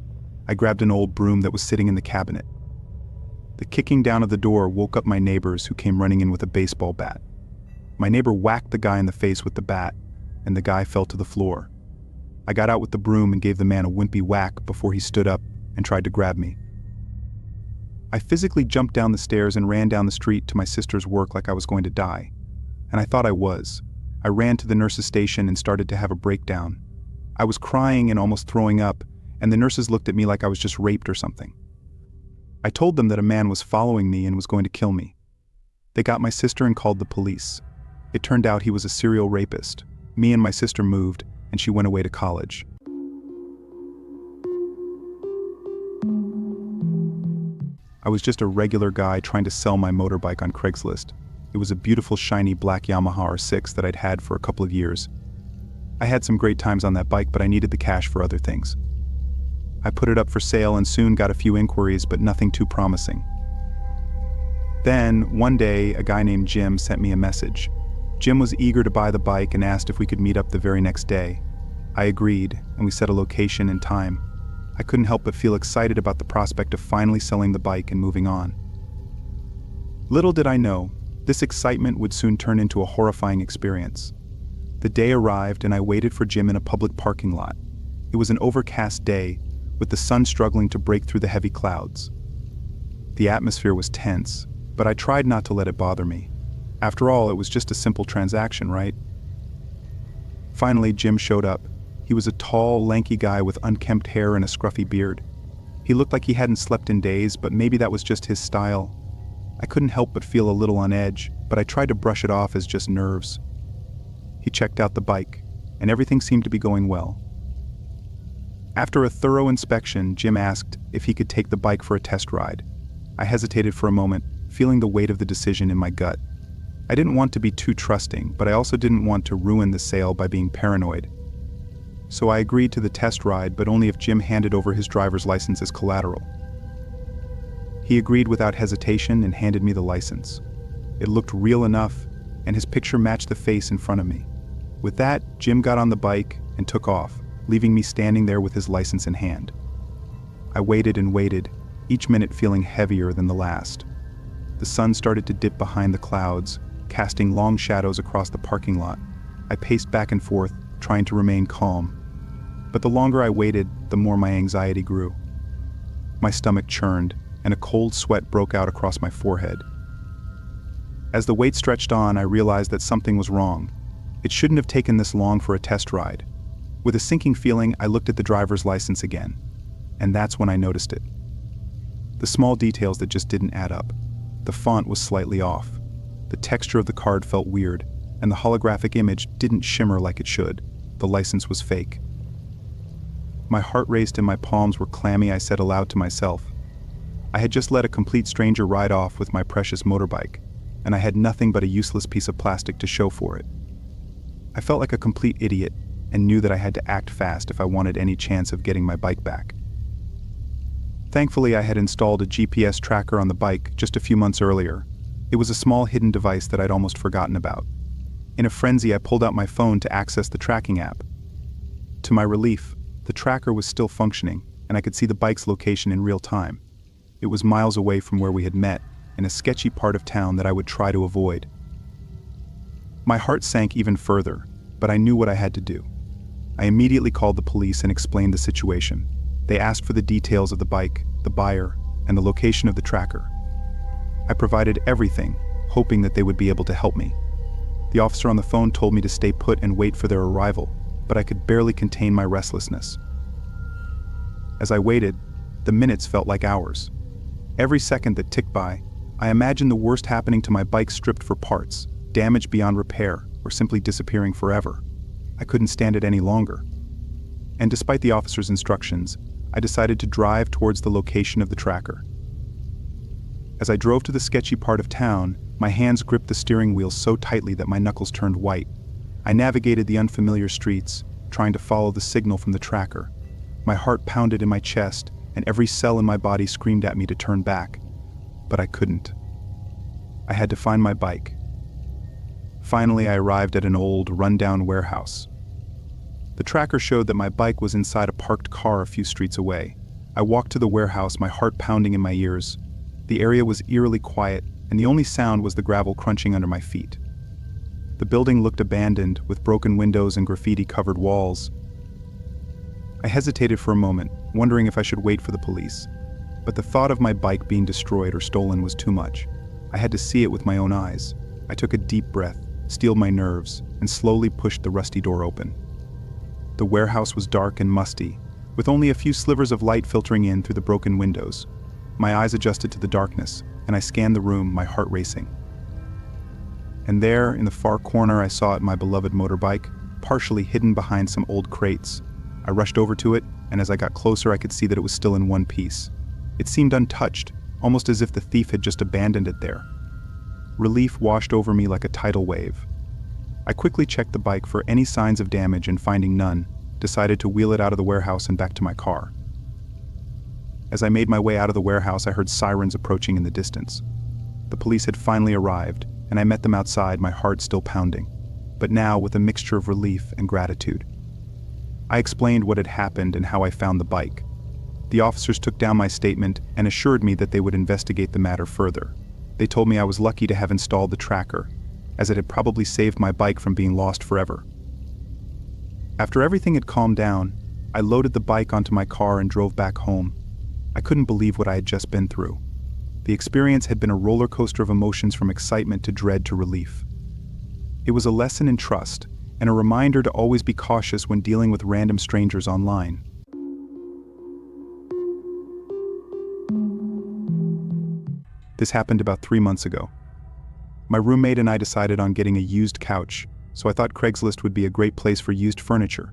I grabbed an old broom that was sitting in the cabinet. The kicking down of the door woke up my neighbors who came running in with a baseball bat. My neighbor whacked the guy in the face with the bat, and the guy fell to the floor. I got out with the broom and gave the man a wimpy whack before he stood up and tried to grab me. I physically jumped down the stairs and ran down the street to my sister's work like I was going to die. And I thought I was. I ran to the nurse's station and started to have a breakdown. I was crying and almost throwing up, and the nurses looked at me like I was just raped or something. I told them that a man was following me and was going to kill me. They got my sister and called the police. It turned out he was a serial rapist. Me and my sister moved, and she went away to college. I was just a regular guy trying to sell my motorbike on Craigslist. It was a beautiful shiny black Yamaha R6 that I'd had for a couple of years. I had some great times on that bike, but I needed the cash for other things. I put it up for sale and soon got a few inquiries, but nothing too promising. Then, one day, a guy named Jim sent me a message. Jim was eager to buy the bike and asked if we could meet up the very next day. I agreed, and we set a location and time. I couldn't help but feel excited about the prospect of finally selling the bike and moving on. Little did I know, this excitement would soon turn into a horrifying experience. The day arrived and I waited for Jim in a public parking lot. It was an overcast day, with the sun struggling to break through the heavy clouds. The atmosphere was tense, but I tried not to let it bother me. After all, it was just a simple transaction, right? Finally, Jim showed up. He was a tall, lanky guy with unkempt hair and a scruffy beard. He looked like he hadn't slept in days, but maybe that was just his style. I couldn't help but feel a little on edge, but I tried to brush it off as just nerves. He checked out the bike, and everything seemed to be going well. After a thorough inspection, Jim asked if he could take the bike for a test ride. I hesitated for a moment, feeling the weight of the decision in my gut. I didn't want to be too trusting, but I also didn't want to ruin the sale by being paranoid. So I agreed to the test ride, but only if Jim handed over his driver's license as collateral. He agreed without hesitation and handed me the license. It looked real enough, and his picture matched the face in front of me. With that, Jim got on the bike and took off, leaving me standing there with his license in hand. I waited and waited, each minute feeling heavier than the last. The sun started to dip behind the clouds, casting long shadows across the parking lot. I paced back and forth, trying to remain calm. But the longer I waited, the more my anxiety grew. My stomach churned, and a cold sweat broke out across my forehead. As the wait stretched on, I realized that something was wrong. It shouldn't have taken this long for a test ride. With a sinking feeling, I looked at the driver's license again, and that's when I noticed it. The small details that just didn't add up. The font was slightly off. The texture of the card felt weird, and the holographic image didn't shimmer like it should. The license was fake. My heart raced and my palms were clammy. I said aloud to myself, I had just let a complete stranger ride off with my precious motorbike, and I had nothing but a useless piece of plastic to show for it. I felt like a complete idiot and knew that I had to act fast if I wanted any chance of getting my bike back. Thankfully, I had installed a GPS tracker on the bike just a few months earlier. It was a small hidden device that I'd almost forgotten about. In a frenzy, I pulled out my phone to access the tracking app. To my relief, the tracker was still functioning, and I could see the bike's location in real time. It was miles away from where we had met, in a sketchy part of town that I would try to avoid. My heart sank even further, but I knew what I had to do. I immediately called the police and explained the situation. They asked for the details of the bike, the buyer, and the location of the tracker. I provided everything, hoping that they would be able to help me. The officer on the phone told me to stay put and wait for their arrival, but I could barely contain my restlessness. As I waited, the minutes felt like hours. Every second that ticked by, I imagined the worst happening to my bike, stripped for parts, damaged beyond repair, or simply disappearing forever. I couldn't stand it any longer. And despite the officer's instructions, I decided to drive towards the location of the tracker. As I drove to the sketchy part of town, my hands gripped the steering wheel so tightly that my knuckles turned white. I navigated the unfamiliar streets, trying to follow the signal from the tracker. My heart pounded in my chest, and every cell in my body screamed at me to turn back. But I couldn't. I had to find my bike. Finally, I arrived at an old, run-down warehouse. The tracker showed that my bike was inside a parked car a few streets away. I walked to the warehouse, my heart pounding in my ears. The area was eerily quiet, and the only sound was the gravel crunching under my feet. The building looked abandoned, with broken windows and graffiti-covered walls. I hesitated for a moment, wondering if I should wait for the police. But the thought of my bike being destroyed or stolen was too much. I had to see it with my own eyes. I took a deep breath, steeled my nerves, and slowly pushed the rusty door open. The warehouse was dark and musty, with only a few slivers of light filtering in through the broken windows. My eyes adjusted to the darkness, and I scanned the room, my heart racing. And there, in the far corner, I saw my beloved motorbike, partially hidden behind some old crates. I rushed over to it, and as I got closer, I could see that it was still in one piece. It seemed untouched, almost as if the thief had just abandoned it there. Relief washed over me like a tidal wave. I quickly checked the bike for any signs of damage, and finding none, decided to wheel it out of the warehouse and back to my car. As I made my way out of the warehouse, I heard sirens approaching in the distance. The police had finally arrived, and I met them outside, my heart still pounding, but now with a mixture of relief and gratitude. I explained what had happened and how I found the bike. The officers took down my statement and assured me that they would investigate the matter further. They told me I was lucky to have installed the tracker, as it had probably saved my bike from being lost forever. After everything had calmed down, I loaded the bike onto my car and drove back home. I couldn't believe what I had just been through. The experience had been a roller coaster of emotions, from excitement to dread to relief. It was a lesson in trust, and a reminder to always be cautious when dealing with random strangers online. This happened about 3 months ago. My roommate and I decided on getting a used couch, so I thought Craigslist would be a great place for used furniture.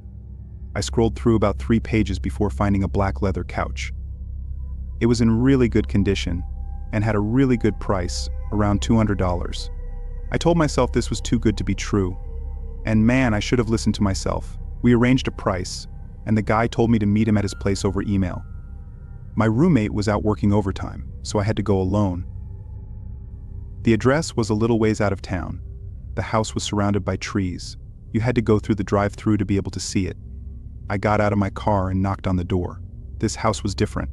I scrolled through about 3 pages before finding a black leather couch. It was in really good condition and had a really good price, around $200. I told myself this was too good to be true. And man, I should have listened to myself. We arranged a price, and the guy told me to meet him at his place over email. My roommate was out working overtime, so I had to go alone. The address was a little ways out of town. The house was surrounded by trees. You had to go through the drive-thru to be able to see it. I got out of my car and knocked on the door. This house was different.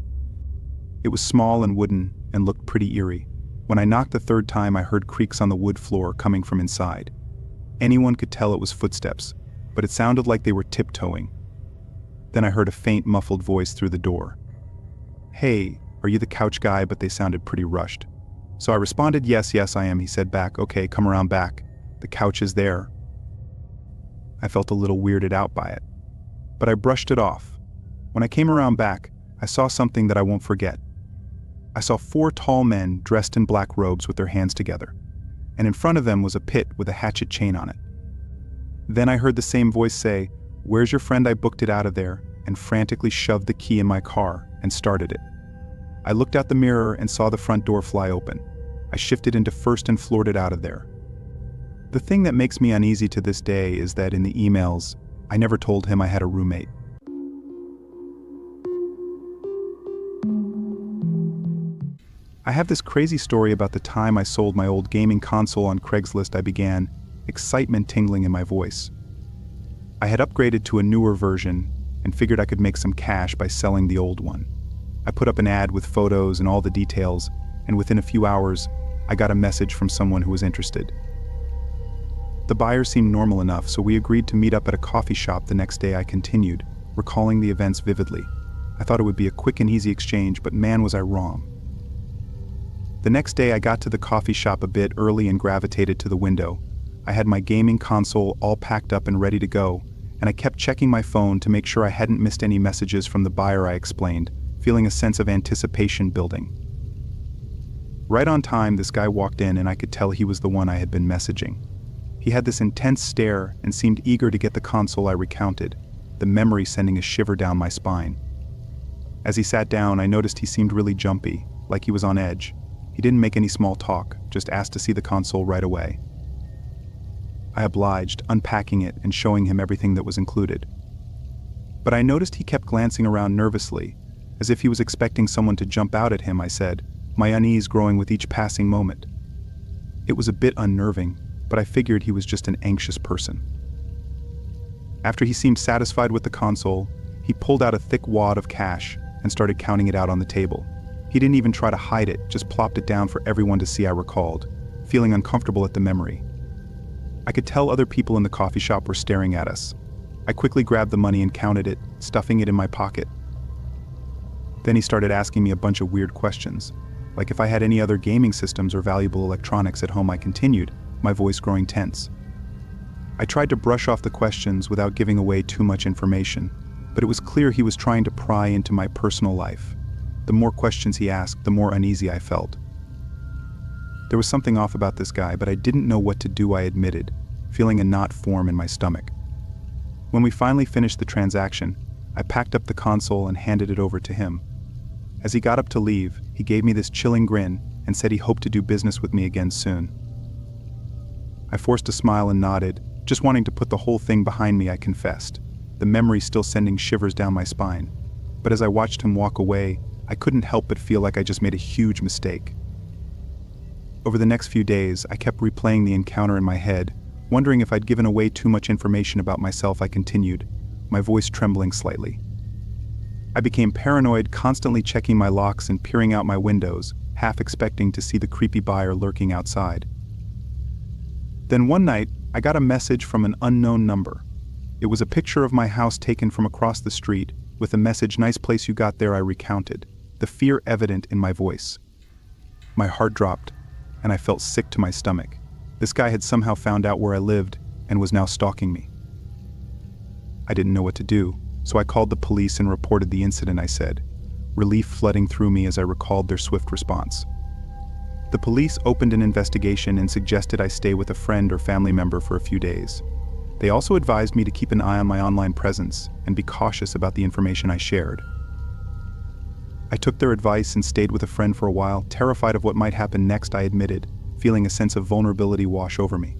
It was small and wooden and looked pretty eerie. When I knocked the 3rd time, I heard creaks on the wood floor coming from inside. Anyone could tell it was footsteps, but it sounded like they were tiptoeing. Then I heard a faint, muffled voice through the door. "Hey, are you the couch guy?" But they sounded pretty rushed. So I responded, yes, I am." He said back, "Okay, come around back. The couch is there." I felt a little weirded out by it, but I brushed it off. When I came around back, I saw something that I won't forget. I saw 4 tall men dressed in black robes with their hands together, and in front of them was a pit with a hatchet chain on it. Then I heard the same voice say, "Where's your friend? I booked it out of there," and frantically shoved the key in my car and started it. I looked out the mirror and saw the front door fly open. I shifted into first and floored it out of there. The thing that makes me uneasy to this day is that in the emails, I never told him I had a roommate. I have this crazy story about the time I sold my old gaming console on Craigslist. I began excitement tingling in my voice. I had upgraded to a newer version and figured I could make some cash by selling the old one. I put up an ad with photos and all the details, and within a few hours, I got a message from someone who was interested. The buyer seemed normal enough, so we agreed to meet up at a coffee shop the next day. I continued, recalling the events vividly. I thought it would be a quick and easy exchange, but man was I wrong. The next day I got to the coffee shop a bit early and gravitated to the window. I had my gaming console all packed up and ready to go, and I kept checking my phone to make sure I hadn't missed any messages from the buyer. I explained, feeling a sense of anticipation building. Right on time, this guy walked in and I could tell he was the one I had been messaging. He had this intense stare and seemed eager to get the console. I recounted, the memory sending a shiver down my spine. As he sat down, I noticed he seemed really jumpy, like he was on edge. He didn't make any small talk, just asked to see the console right away. I obliged, unpacking it and showing him everything that was included. But I noticed he kept glancing around nervously, as if he was expecting someone to jump out at him. I said, my unease growing with each passing moment. It was a bit unnerving, but I figured he was just an anxious person. After he seemed satisfied with the console, he pulled out a thick wad of cash and started counting it out on the table. He didn't even try to hide it, just plopped it down for everyone to see. I recalled, feeling uncomfortable at the memory. I could tell other people in the coffee shop were staring at us. I quickly grabbed the money and counted it, stuffing it in my pocket. Then he started asking me a bunch of weird questions, like if I had any other gaming systems or valuable electronics at home. I continued, my voice growing tense. I tried to brush off the questions without giving away too much information, but it was clear he was trying to pry into my personal life. The more questions he asked, the more uneasy I felt. There was something off about this guy, but I didn't know what to do. I admitted, feeling a knot form in my stomach. When we finally finished the transaction, I packed up the console and handed it over to him. As he got up to leave, he gave me this chilling grin and said he hoped to do business with me again soon. I forced a smile and nodded, just wanting to put the whole thing behind me. I confessed, the memory still sending shivers down my spine. But as I watched him walk away, I couldn't help but feel like I just made a huge mistake. Over the next few days, I kept replaying the encounter in my head, wondering if I'd given away too much information about myself. I continued, my voice trembling slightly. I became paranoid, constantly checking my locks and peering out my windows, half expecting to see the creepy buyer lurking outside. Then one night, I got a message from an unknown number. It was a picture of my house taken from across the street, with the message, "Nice place you got there." I recounted, the fear evident in my voice. My heart dropped, and I felt sick to my stomach. This guy had somehow found out where I lived and was now stalking me. I didn't know what to do, so I called the police and reported the incident. I said, relief flooding through me as I recalled their swift response. The police opened an investigation and suggested I stay with a friend or family member for a few days. They also advised me to keep an eye on my online presence and be cautious about the information I shared. I took their advice and stayed with a friend for a while, terrified of what might happen next. I admitted, feeling a sense of vulnerability wash over me.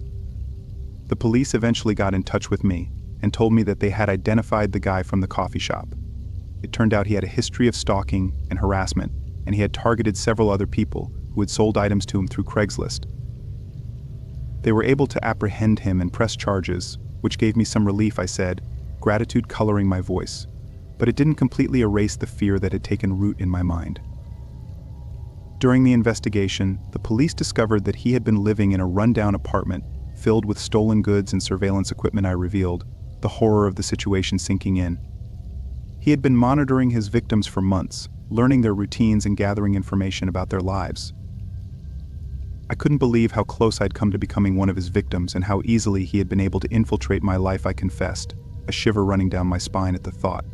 The police eventually got in touch with me and told me that they had identified the guy from the coffee shop. It turned out he had a history of stalking and harassment, and he had targeted several other people who had sold items to him through Craigslist. They were able to apprehend him and press charges, which gave me some relief. I said, gratitude coloring my voice, but it didn't completely erase the fear that had taken root in my mind. During the investigation, the police discovered that he had been living in a rundown apartment filled with stolen goods and surveillance equipment. I revealed, the horror of the situation sinking in. He had been monitoring his victims for months, learning their routines and gathering information about their lives. I couldn't believe how close I'd come to becoming one of his victims and how easily he had been able to infiltrate my life. I confessed, a shiver running down my spine at the thought.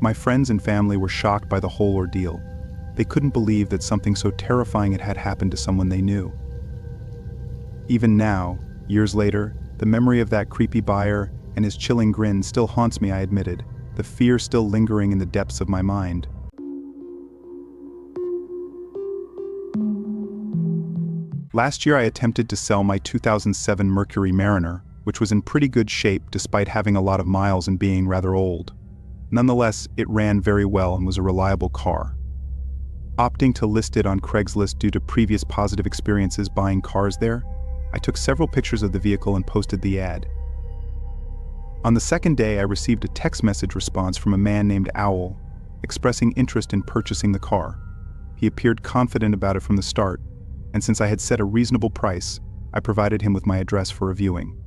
My friends and family were shocked by the whole ordeal. They couldn't believe that something so terrifying had happened to someone they knew. Even now, years later, the memory of that creepy buyer and his chilling grin still haunts me. I admitted, the fear still lingering in the depths of my mind. Last year I attempted to sell my 2007 Mercury Mariner, which was in pretty good shape despite having a lot of miles and being rather old. Nonetheless, it ran very well and was a reliable car. Opting to list it on Craigslist due to previous positive experiences buying cars there, I took several pictures of the vehicle and posted the ad. On the second day, I received a text message response from a man named Owl, expressing interest in purchasing the car. He appeared confident about it from the start, and since I had set a reasonable price, I provided him with my address for a viewing.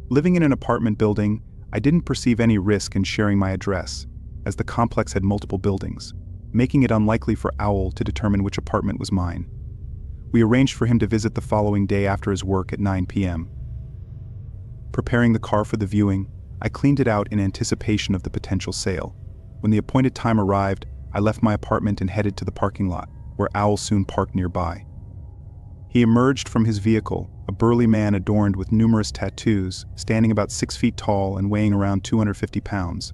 Living in an apartment building, I didn't perceive any risk in sharing my address, as the complex had multiple buildings, making it unlikely for Owl to determine which apartment was mine. We arranged for him to visit the following day after his work at 9 p.m. Preparing the car for the viewing, I cleaned it out in anticipation of the potential sale. When the appointed time arrived, I left my apartment and headed to the parking lot, where Owl soon parked nearby. He emerged from his vehicle, a burly man adorned with numerous tattoos, standing about 6 feet tall and weighing around 250 pounds.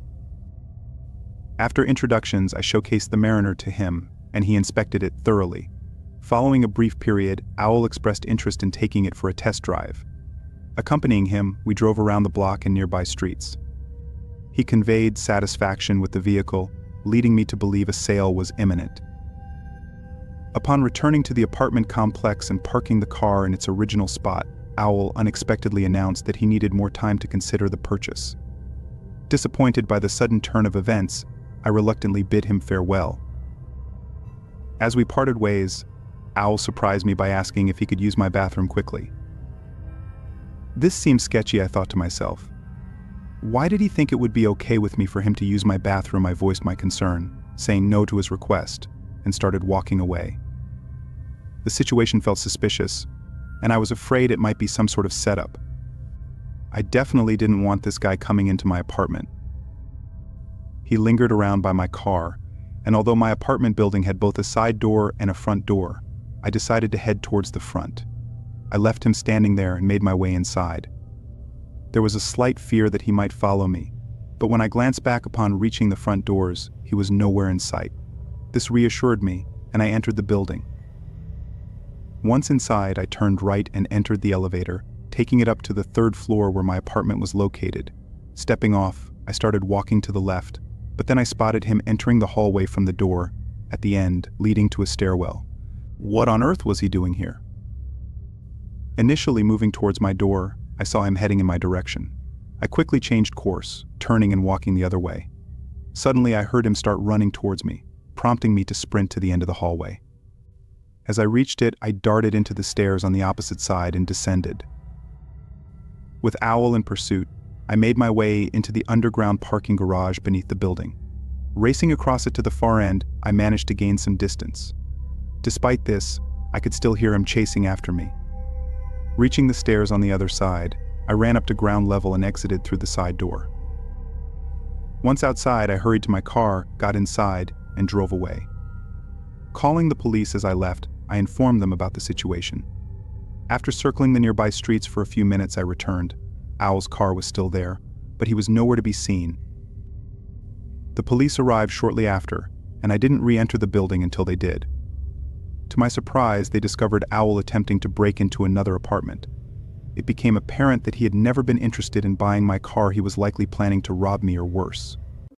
After introductions, I showcased the Mariner to him, and he inspected it thoroughly. Following a brief period, Owl expressed interest in taking it for a test drive. Accompanying him, we drove around the block and nearby streets. He conveyed satisfaction with the vehicle, leading me to believe a sale was imminent. Upon returning to the apartment complex and parking the car in its original spot, Owl unexpectedly announced that he needed more time to consider the purchase. Disappointed by the sudden turn of events, I reluctantly bid him farewell. As we parted ways, Owl surprised me by asking if he could use my bathroom quickly. This seemed sketchy, I thought to myself. Why did he think it would be okay with me for him to use my bathroom? I voiced my concern, saying no to his request, and started walking away. The situation felt suspicious, and I was afraid it might be some sort of setup. I definitely didn't want this guy coming into my apartment. He lingered around by my car, and although my apartment building had both a side door and a front door, I decided to head towards the front. I left him standing there and made my way inside. There was a slight fear that he might follow me, but when I glanced back upon reaching the front doors, he was nowhere in sight. This reassured me, and I entered the building. Once inside, I turned right and entered the elevator, taking it up to the third floor where my apartment was located. Stepping off, I started walking to the left, but then I spotted him entering the hallway from the door, at the end, leading to a stairwell. What on earth was he doing here? Initially moving towards my door, I saw him heading in my direction. I quickly changed course, turning and walking the other way. Suddenly, I heard him start running towards me, prompting me to sprint to the end of the hallway. As I reached it, I darted into the stairs on the opposite side and descended. With Owl in pursuit, I made my way into the underground parking garage beneath the building. Racing across it to the far end, I managed to gain some distance. Despite this, I could still hear him chasing after me. Reaching the stairs on the other side, I ran up to ground level and exited through the side door. Once outside, I hurried to my car, got inside, and drove away. Calling the police as I left, I informed them about the situation. After circling the nearby streets for a few minutes, I returned. Owl's car was still there, but he was nowhere to be seen. The police arrived shortly after, and I didn't re-enter the building until they did. To my surprise, they discovered Owl attempting to break into another apartment. It became apparent that he had never been interested in buying my car. He was likely planning to rob me or worse.